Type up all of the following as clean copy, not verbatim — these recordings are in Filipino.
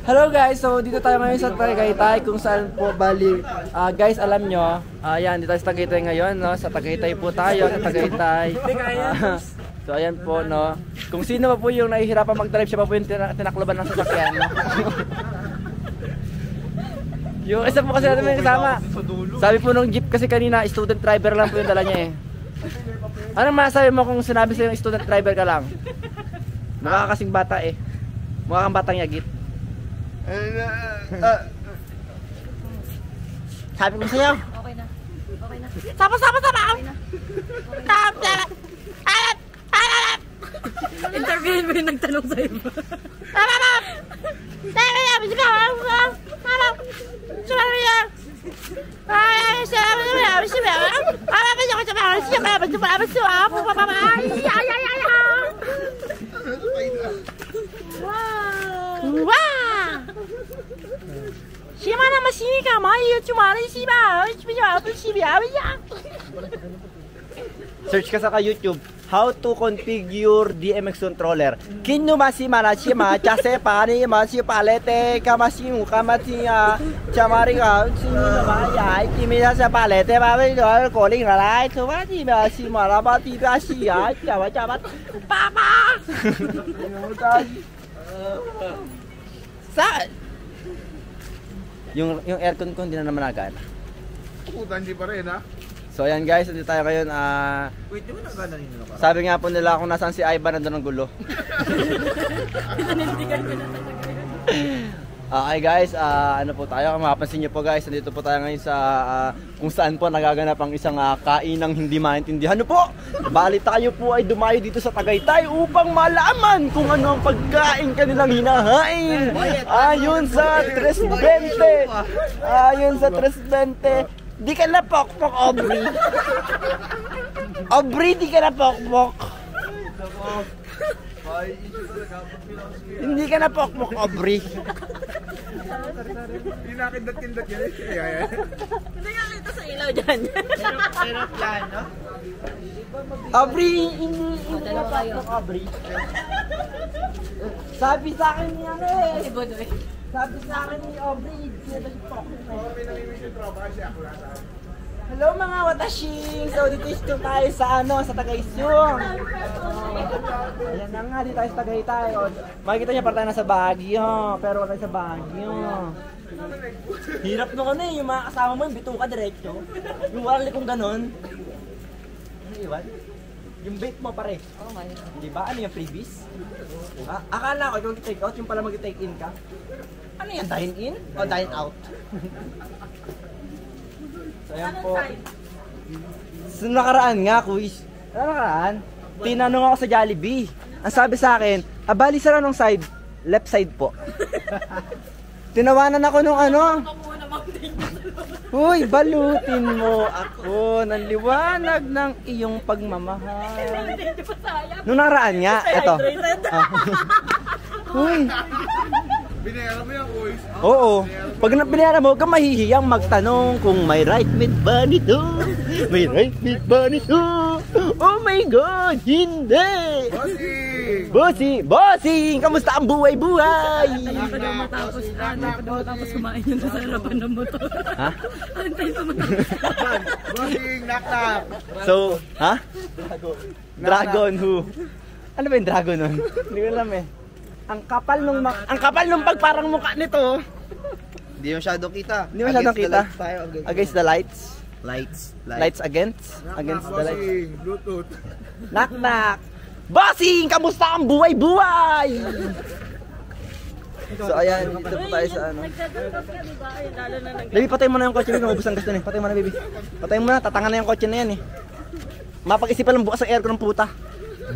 Hello guys, so dito tayo ngayon sa Tagaytay kung saan po bali guys, alam nyo, ayan, dito tayo sa Tagaytay ngayon, no? Sa Tagaytay po tayo, sa Tagaytay. So ayan po, no? Kung sino pa po yung nahihirapan mag-drive, siya pa po yung tinakloban ng sasakyan, no? Yung isa po kasi natin may kasama. Sabi po nung jeep kasi kanina, student driver lang po yung dala niya eh. Anong masabi mo kung sinabi sa'yo yung student driver ka lang? Mukha kasing bata eh. Mukha kang batang yagit. Sabi ko sa'yo. Okay na. Okay na. Sama! Interviewin mo yung nagtanong sa'yo. Search ka sa YouTube, how to configure DMX controller. Kinumasi manashima, chase pani masi palete, kamasi mukamati chamari ka, sinumaya, kimisa sa palete, babai do calling alai, tumati masi marabati basi ya, chabat. Papa. Saan? Yung aircon ko hindi na naman agad. Puta, hindi pa rin ha? So ayan guys, dito tayo ngayon. Wait, di ba nagana nino ka? Sabi nga po nila kung nasaan si Ivan, nandun ang gulo. Okay guys, ano po tayo, mapapansin nyo po guys, nandito po tayo ngayon sa kung saan po nagaganap ang isang kainang hindi maintindihan. Ano po? Bali tayo po ay dumayo dito sa Tagaytay upang malaman kung ano ang pagkain kanilang hinahain. Ayon sa 320. Ayon sa 320. Di ka na pokpok, Aubrey. Aubrey, di ka na pokpok. Hindi ka na pokpok, Aubrey. Hindi nakindat-kindat yan eh. Hindi nga kita sa ilaw dyan. Pero plan, no? Aubrey, hindi na pokpok, Aubrey. Sabi sa akin ni ano eh. Si Bodoy. Sabi sa akin ni Aubrey, hindi na pokpok. May namimiss yung tropa kasi ako nasa. Hello mga watashing! So dito tayo sa sa Tagaysyong. Ayan na nga, dito tayo sa Tagaytay. Makikita niya parang tayo nasa Baguio, pero wala tayo sa Baguio. Hirap nung ano eh, yung mga kasama mo yung bituka diretso. Yung walang likong ganon. Ano iwan? Yung bait mo pare. Oh my God. Di ba? Ano yung freebies? Akala ko ikaw take out, yung pala mag-take in ka. Ano yan? Dine in o dine out? So ayan po. Sa nakaraan nga, quiz. Sa nakaraan, tinanong ako sa Jollibee. Ang sabi sa akin, abali sa anong side? Left side po. Tinawanan ako nung ano. Uy, balutin mo ako ng liwanag ng iyong pagmamahal. Nung nakaraan nga, eto. Uy. Binayaran mo yan, boys. Oo. Pag binayaran mo, huwag kang mahihiyang magtanong kung may right mid ba nito? May right mid ba nito? Oh my God, hindi! Bossing! Kamusta ang buhay-buhay? Antayin pa daw matapos. Antayin pa daw matapos kumain yun sa laban ng motor. Ha? Antayin pa matapos. Bossing, knock-knock. So, ha? Dragon who? Ano ba yung dragon nun? Hindi ko alam eh. Ang kapal nung pagparang mukha nito. Hindi masyadong kita. Hindi masyadong kita. Against the lights tayo. Against the lights. Lights against the lights. Bossing, Bluetooth. Knock. Bossing! Kamusta ang buhay-buhay? So ayan, dito po tayo sa ano. Nagtatanggap ka, diba? Ay, lalo na Baby, patay mo na yung kotse, baby. Maubos ang gasto na eh. Patay mo na, baby. Patay mo na, tatangan na yung kotse na yan eh. Mapag-isipan lang bukas ang aircon ng puta.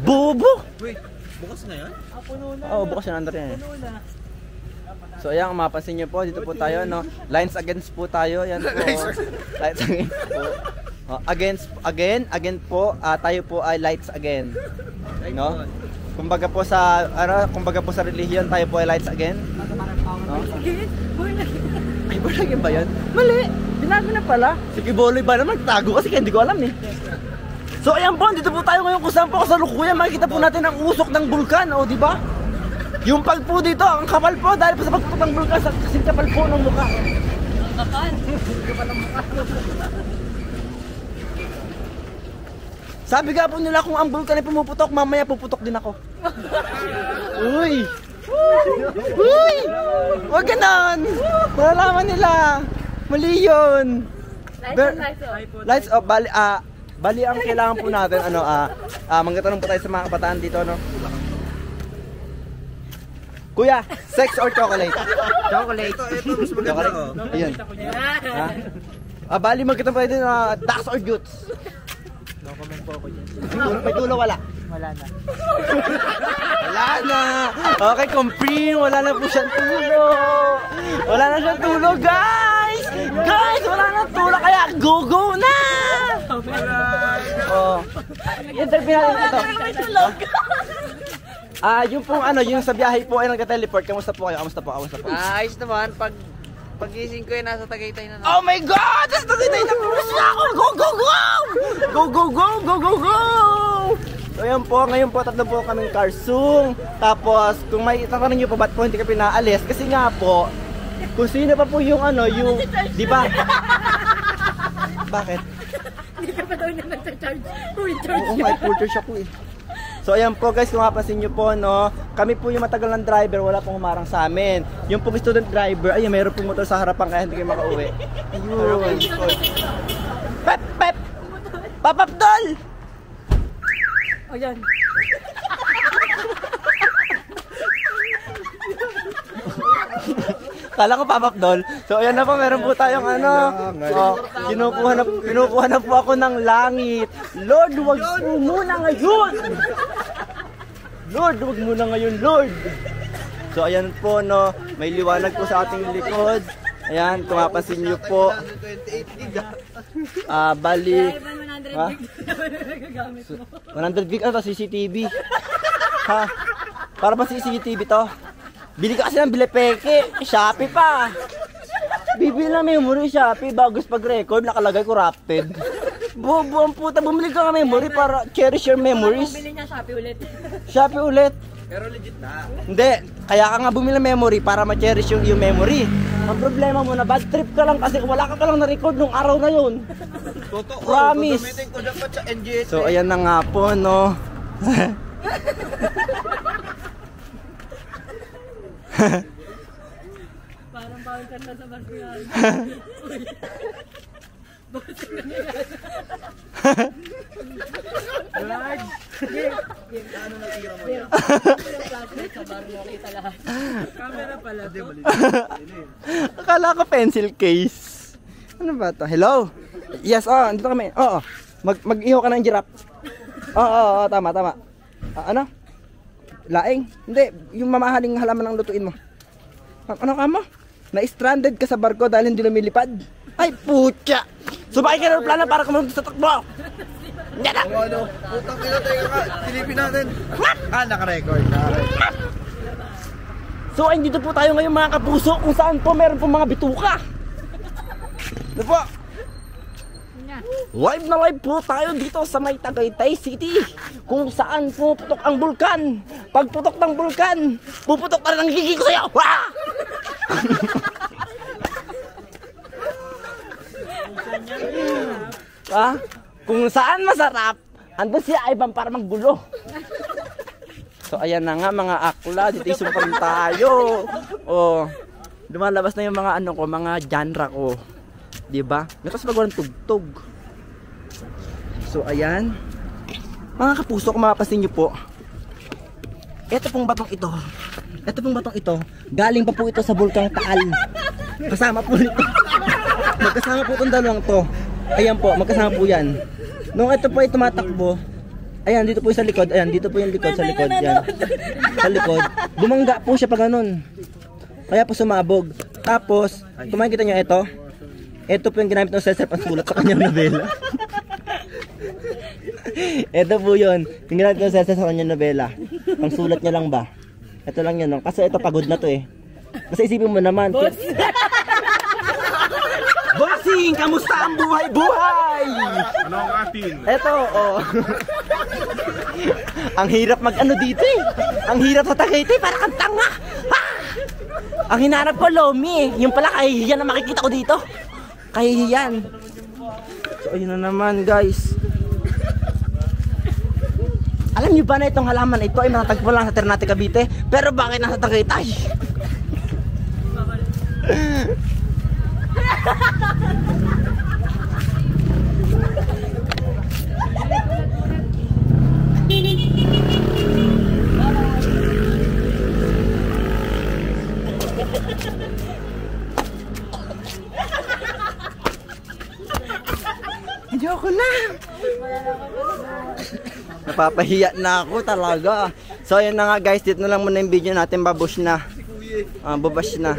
Bobo! Wait, bukas na yan? Oo, bukas yung under yan eh. So ayan, mapapansin nyo po, dito po tayo, no? Lines against po tayo, yan po. Lights against po. Again po, tayo po ay lights again. No? Kumbaga po sa relihiyon, tayo po ay lights again. No? Ay, born again ba yan? Mali! Binago na pala. Sige, Boloy ba naman? Tago kasi kaya hindi ko alam eh. So ayan po, dito po tayo ngayon kung saan po kasalukuyan. Makikita po natin ang usok ng bulkan, o di ba? Yung pag po dito, ang kapal po dahil po sa pagputok ng bulkan, kasing kapal po ng mukha. Kapal. Sabi nga po nila kung ang bulkan ay pumuputok, mamaya puputok din ako. Uy! Uy! Huwag ganon! Malalaman nila! Mali yun! Lights off. Bali ang kailangan po natin, manggatanong po tayo sa mga kabataan dito, no? Kuya, sex or chocolate? Chocolate. Ito, mas maganda ko. Ayan. Ha? Bali magkatanong po tayo ducks or jutes? No comment po ako dyan. May tulo wala? Wala na. Wala na! Okay, confirm. Wala na po siyang tulo. Wala na siyang tulo, guys! Guys, wala na tulo. Kaya go na! Oh. Interview natin ito. Yung pong yung sa biyahe po ay nagka-teleport. Kamusta po kayo? Kamusta po? Ayos naman. Pagising ko nasa Tagaytay na. Oh my God! Nasa Tagaytay na! Gusto ako! Go! Go! So ayan po, ngayon po tatlo po kaming karsung. Tapos kung may tatanong nyo po ba't po hindi ka pinaalis, kasi nga po kung sino pa po yung di ba? Bakit? Hindi ka pa daw niya nag-charge. Oo, may porter siya po eh. So ayan po guys, kung mapapansin nyo po, no, kami po yung matagal ng driver, wala pong humarang sa amin. Yung pong student driver, ayun, mayroon pong motor sa harapan kaya hindi kayo makauwi. Ayun. Pep! Papapdol! O yan. Kala ko papapdol. So ayan na po, meron po tayong kinukuha na po ako ng langit. Lord, wag po muna ngayon. Lord. So ayan po, no, may liwanag po sa ating likod. Ayan, kung mapapansin nyo po. Bali. 100 gig CCTV. Ha? Para ba CCTV to? Bili ka kasi ng bilepeke. Shopee pa. Bibili na memory Shopee. Bagus pag-record, nakalagay corrupted. Bobo ang puta. Bumili ka ng memory para cherish your memories. Bumili niya Shopee ulit. Pero legit na. Hindi. Kaya ka nga bumili ng memory para ma-cherish yung memory. Ang problema mo na bad trip ka lang kasi wala ka lang na-record nung araw na yun. Totoo. Promise. Gagamitin ko dapat sa NGS. So ayan na nga po, no. Parang bawal ka na sa basyan. Lord. Ano natira mo yan? Sa bar mo kita lahat. Camera pala to. Akala ko pencil case. Ano ba to? Hello? Yes, andito kami. Oo. Mag-iho ka ng giraffe. Oo, tama. Ano? Laing? Hindi, yung mamahaling halaman ng lutuin mo. Ano ka mo? Na-stranded ka sa barko dahil hindi lumilipad? Ay, putya! Sumakay ka ng plano para kumunod sa takbo! Yan na! Putang ina, teka ka. Silipin natin. Naka-record na. So, ay, dito po tayo ngayon mga kapuso kung saan po meron po mga bituka. Ano po? Live na live po tayo dito sa may Tagaytay City kung saan puputok ang bulkan. Pag putok ng bulkan, puputok na rin ang gigi ko sa'yo. Kung saan masarap, andun si Ivan para maggulo. So ayan na nga mga akla, dito yung pa rin tayo. Lumalabas na yung mga mga genre ko. Diba? Nakas magwalang tugtog. So ayan. Mga kapuso, kung mapapansin nyo po, ito pong batong ito, galing pa po ito sa Bulkang Taal. Kasama po nito. Magkasama po itong dalawang to. Ayan po, magkasama po yan. Nung ito po ay tumatakbo, ayan, dito po yung sa likod. Ayan, dito po yung likod sa likod. Yan. Sa likod. Bumangga po siya pa ganun. Kaya po sumabog. Tapos, kung makikita nyo ito, ito po yung ginamit ng Cesar pansulat sa kanyang nobela. Ito po yun. Yung ginamit ng Cesar sa kanyang nobela. Pangsulat niya lang ba? Ito lang yun. Kasi ito pagod na to eh. Kasi isipin mo naman. Bossing! Kamusta ang buhay-buhay? Ano ang atin? Ito, Ang hirap mag-ano dito eh. Ang hirap sa Tagaytay, para kang tanga. Ang hinanap ko, Lomi eh. Yung pala kahihiyan na makikita ko dito. Kahihiyan. So, ayun na naman, guys. Alam niyo ba na itong halaman ito ay matatagpo lang sa Ternate, Cavite? Pero bakit nasa Tagaytay? Ayoko na. Napapahiya na ako talaga. So ayun na nga guys, dito na lang muna yung video natin. Babush na. Babash na.